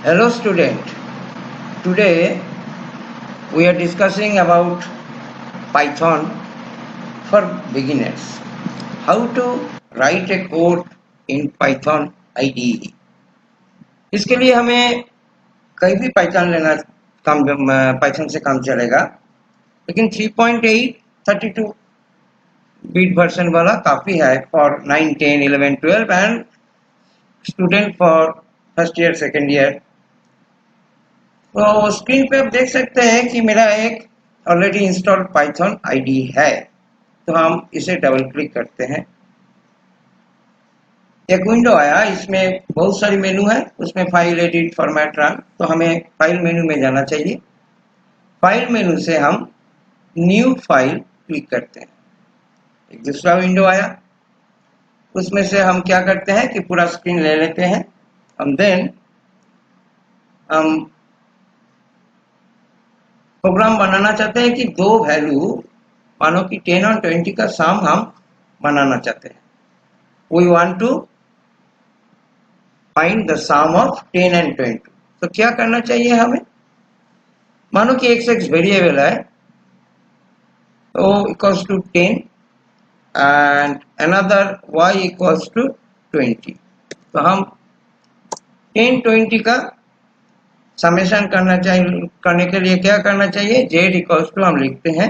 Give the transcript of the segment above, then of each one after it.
Hello student, today we are discussing about Python for beginners. How to write a code in Python IDE. इसके लिए हमें कहीं भी Python लेना Python से काम चलेगा, लेकिन 3.8 32 बिट वर्जन वाला काफ़ी है for 9, 10, 11, 12 and student for first year second year. तो स्क्रीन पे आप देख सकते हैं कि मेरा एक ऑलरेडी इंस्टॉल्ड पाइथन आईडी है। तो हम इसे डबल क्लिक करते हैं, एक विंडो आया, इसमें बहुत सारी मेनू है, उसमें फाइल, एडिट, फॉर्मेट, रन। तो हमें फाइल मेनू में जाना चाहिए। फाइल मेनू से हम न्यू फाइल क्लिक करते हैं, एक दूसरा विंडो आया, उसमें से हम क्या करते हैं कि पूरा स्क्रीन ले लेते हैं। देन हम प्रोग्राम बनाना चाहते हैं कि दो वैल्यू, मानो कि 10 और 20 का सम हम बनाना चाहते हैं। We want to find the sum of 10 and 20। तो क्या करना चाहिए हमें? मानो कि x वेरिएबल है, तो equals to 10 and another y equals to 20। तो हम 10, 20 का समेशन करने के लिए क्या करना चाहिए? z इक्वल्स टू हम लिखते हैं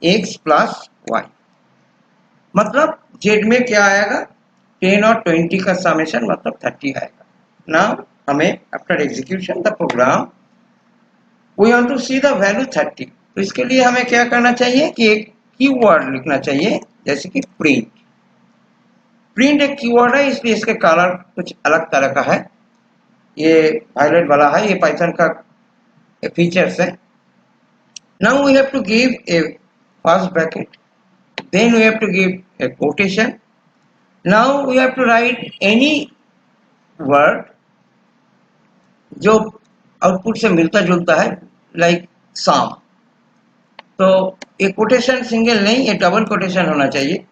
x प्लस y। मतलब z में क्या आएगा? 10 और 20 का समेशन, मतलब 30 आएगा। नाउ हमें after execution the program we want to see the value 30। तो इसके लिए हमें क्या करना चाहिए कि एक कीवर्ड लिखना चाहिए, जैसे कि प्रिंट। प्रिंट एक कीवर्ड है, इसलिए इसके कलर कुछ अलग तरह का है, ये वायलेट वाला है, ये पाइथन का फीचर्स है। Now we have to give a first bracket, then we have to give a quotation. Now we have to write any word जो आउटपुट से मिलता जुलता है, लाइक सम। तो एक कोटेशन सिंगल नहीं, ये डबल कोटेशन होना चाहिए।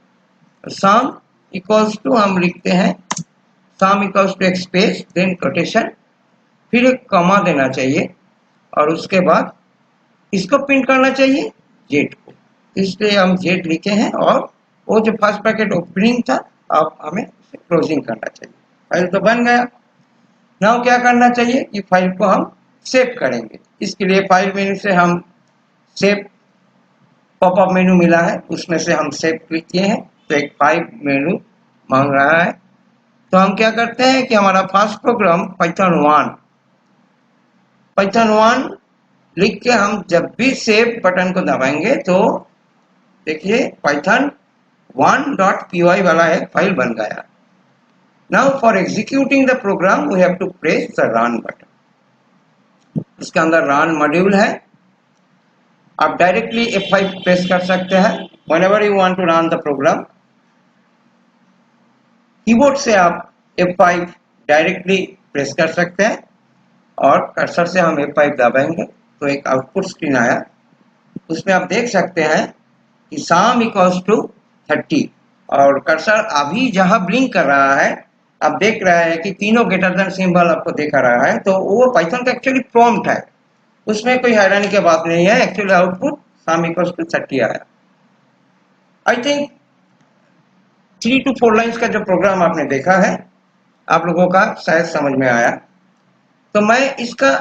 सम इक्वल्स टू हम लिखते हैं सम इक्वल्स टू एक स्पेस, देन कोटेशन, फिर एक कॉमा देना चाहिए, और उसके बाद इसको प्रिंट करना चाहिए जेड को, इसलिए हम जेड लिखे हैं। और वो जो फर्स्ट पैकेट ओपनिंग था, अब हमें उसे क्लोजिंग करना चाहिए। फाइल तो बन गया। नाउ क्या करना चाहिए कि फाइल को हम सेव करेंगे। इसके लिए फाइल मेनू से हम सेव पॉपअप मेनू मिला है, उसमें से हम सेव क्लिक किए हैं, तो एक फाइल मेनू मांग रहा है। तो हम क्या करते हैं कि हमारा फर्स्ट प्रोग्राम पाइथन 1 लिख के हम जब भी सेव बटन को दबाएंगे तो देखिए पाइथन 1.py वाला एक फाइल बन गया। Now for executing the program we have to press the run button. इसके अंदर रन मॉड्यूल है, आप डायरेक्टली F5 प्रेस कर सकते हैं whenever you want to run the program. Keyboard से आप F5 डायरेक्टली प्रेस कर सकते हैं, और कर्सर से हम F5 दबाएंगे तो एक आउटपुट स्क्रीन आया, उसमें आप देख सकते हैं कि सम इक्वल्स टू 30, और कर्सर अभी जहां ब्लिंक कर रहा है आप देख रहे हैं कि तीनों ग्रेटर देन सिंबल आपको दिखा रहा है। तो वो पाइथन का एक्चुअली प्रॉम्प्ट है, उसमें कोई हैरानी की बात नहीं है। Actually output sum equals to 30 आया। आई थिंक 3 to 4 लाइन्स का जो प्रोग्राम आपने देखा है, आप लोगों का शायद समझ में आया। तो मैं इसका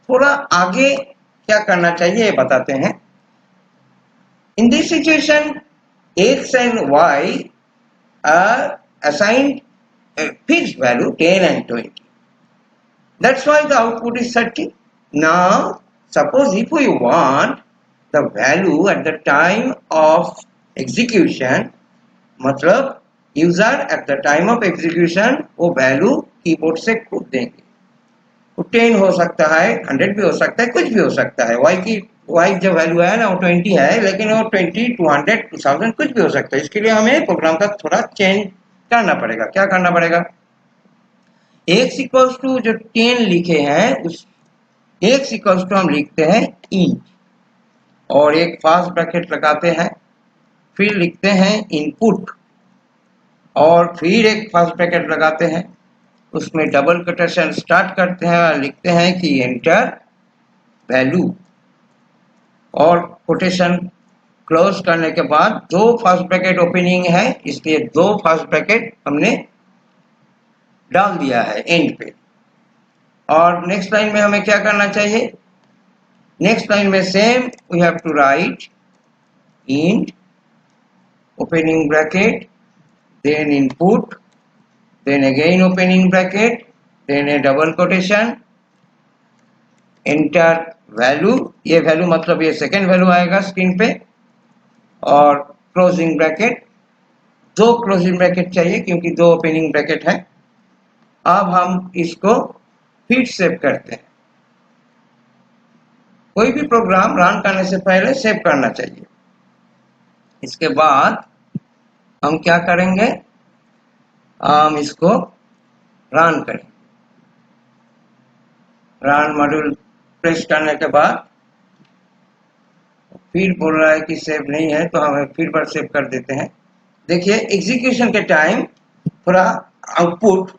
थोड़ा आगे क्या करना चाहिए ये बताते हैं। In this situation, x and y are assigned a fixed value 10 and 20. That's why the output is 30. Now, suppose if we want the value at the time of execution, मतलब user at the time of execution वो value keyboard से खुद देंगे। वो 10 हो सकता है, 100 भी हो सकता है, कुछ भी हो सकता है। y जो वैल्यू है ना वो 20 है, लेकिन वो 20, 200, 2000 कुछ भी हो सकता है। इसके लिए हमें प्रोग्राम का थोड़ा चेंज करना पड़ेगा। क्या करना पड़ेगा? x इक्वल्स टू जो 10 लिखे हैं उस x इक्वल्स टू हम लिखते हैं इंट, और एक फास्ट ब्रैकेट लगाते हैं, फिर लिखते हैं इनपुट, और फिर एक फास्ट ब्रैकेट लगाते हैं, उसमें डबल कोटेशन स्टार्ट करते हैं और लिखते हैं कि एंटर वैल्यू, और कोटेशन क्लोज करने के बाद दो फर्स्ट ब्रैकेट ओपनिंग है, इसलिए दो फर्स्ट ब्रैकेट हमने डाल दिया है एंड पे। और नेक्स्ट लाइन में हमें क्या करना चाहिए, नेक्स्ट लाइन में same we have to write int opening bracket, then input, then again opening bracket, then a double quotation, enter value, ये वैल्यू मतलब ये सेकेंड वैल्यू आएगा स्क्रीन पे, और क्लोजिंग ब्रैकेट, दो क्लोजिंग ब्रैकेट चाहिए क्योंकि दो ओपनिंग ब्रैकेट है। अब हम इसको फिर सेव करते हैं। कोई भी प्रोग्राम रन करने से पहले सेव करना चाहिए। इसके बाद हम क्या करेंगे, हम इसको रन करें। रन मॉड्यूल प्रेस करने के बाद फिर बोल रहा है कि सेव नहीं है, तो हम फिर बार सेव कर देते हैं। देखिए एग्जीक्यूशन के टाइम थोड़ा आउटपुट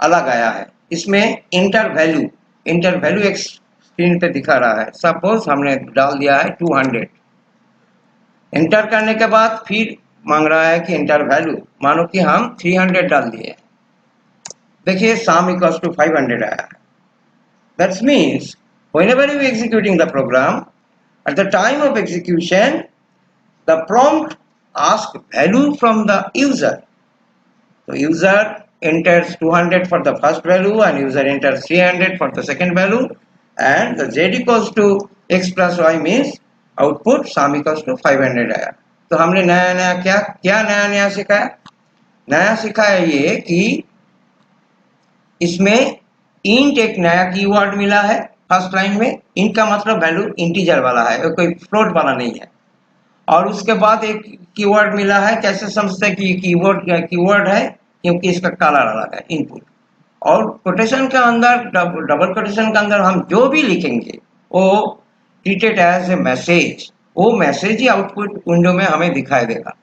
अलग आया है। इसमें इंटर वैल्यू एक स्क्रीन पे दिखा रहा है। सपोज हमने डाल दिया है 200, एंटर करने के बाद फिर मांग रहा है कि एंटर वैल्यू, मानो कि हम 300 डाल दिए। देखिए sum equals to 500 आया है। That means whenever you executing the program, at the time of execution, the prompt asks value from the user. So user enters 200 for the first value and user enters 300 for the second value, and the z equals to x plus y means output sum equals to 500 आया। तो हमने नया क्या नया सिखाया, नया सिखाया ये कि इसमें int एक नया कीवर्ड मिला है फर्स्ट लाइन में। int का मतलब वैल्यू इंटीजर वाला है, कोई फ्लोट वाला नहीं है। और उसके बाद एक कीवर्ड मिला है, कैसे समझते हैं कि कीवर्ड है, क्योंकि इसका कलर अलग है इनपुट। और कोटेशन के अंदर डबल कोटेशन के अंदर हम जो भी लिखेंगे वो ट्रीटेड एज ए मैसेज, वो मैसेज ही आउटपुट विंडो में हमें दिखाई देगा।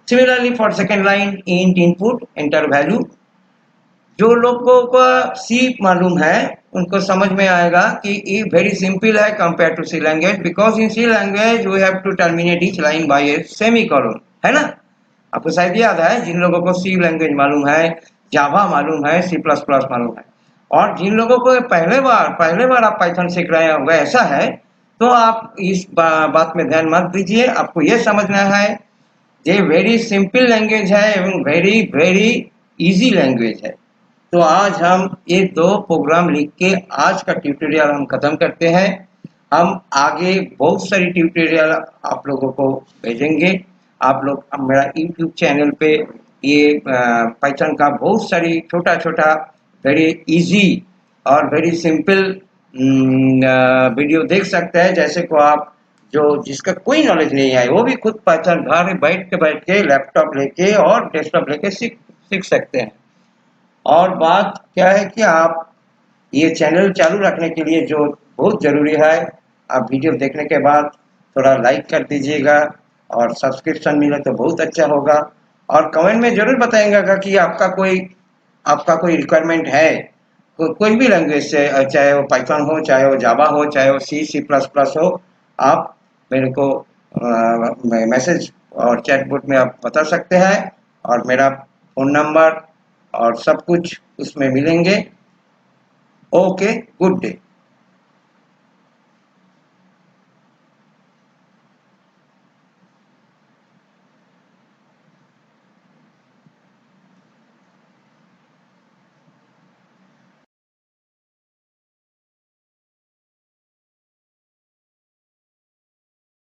Similarly for second line int input enter value, जो लोगों को सी मालूम है उनको समझ में आएगा कि ये वेरी सिंपल है compare to C language, because in C language we have to terminate each line by a semicolon, है ना। आपको शायद याद है, जिन लोगों को सी लैंग्वेज मालूम है, जावा मालूम है, सी प्लस प्लस मालूम है, और जिन लोगों को पहले बार आप पाइथन सीख रहे होंगे ऐसा है, तो आप इस बात में ध्यान मत दीजिए। आपको यह समझना है ये वेरी सिंपल लैंग्वेज है एवं वेरी वेरी इजी लैंग्वेज है। तो आज हम ये दो प्रोग्राम लिख के आज का ट्यूटोरियल हम खत्म करते हैं। हम आगे बहुत सारी ट्यूटोरियल आप लोगों को भेजेंगे। आप लोग मेरा यूट्यूब चैनल पे ये पाइथन का बहुत सारी छोटा छोटा वेरी इजी और वेरी सिंपल वीडियो देख सकते हैं। जैसे को आप जो जिसका कोई नॉलेज नहीं है वो भी खुद पाइथन घर में बैठ के लैपटॉप लेके और डेस्कटॉप लेके सीख सकते हैं। और बात क्या है कि आप ये चैनल चालू रखने के लिए जो बहुत ज़रूरी है, आप वीडियो देखने के बाद थोड़ा लाइक कर दीजिएगा और सब्सक्रिप्शन मिले तो बहुत अच्छा होगा। और कमेंट में ज़रूर बताएंगे कि आपका कोई रिक्वायरमेंट है कोई भी लैंग्वेज से, चाहे वो पाइथन हो, चाहे वो जावा हो, चाहे वो सी प्लस प्लस हो, आप मेरे को मैसेज और चैटबॉट में आप बता सकते हैं। और मेरा फ़ोन नंबर और सब कुछ उसमें मिलेंगे। Okay, good day.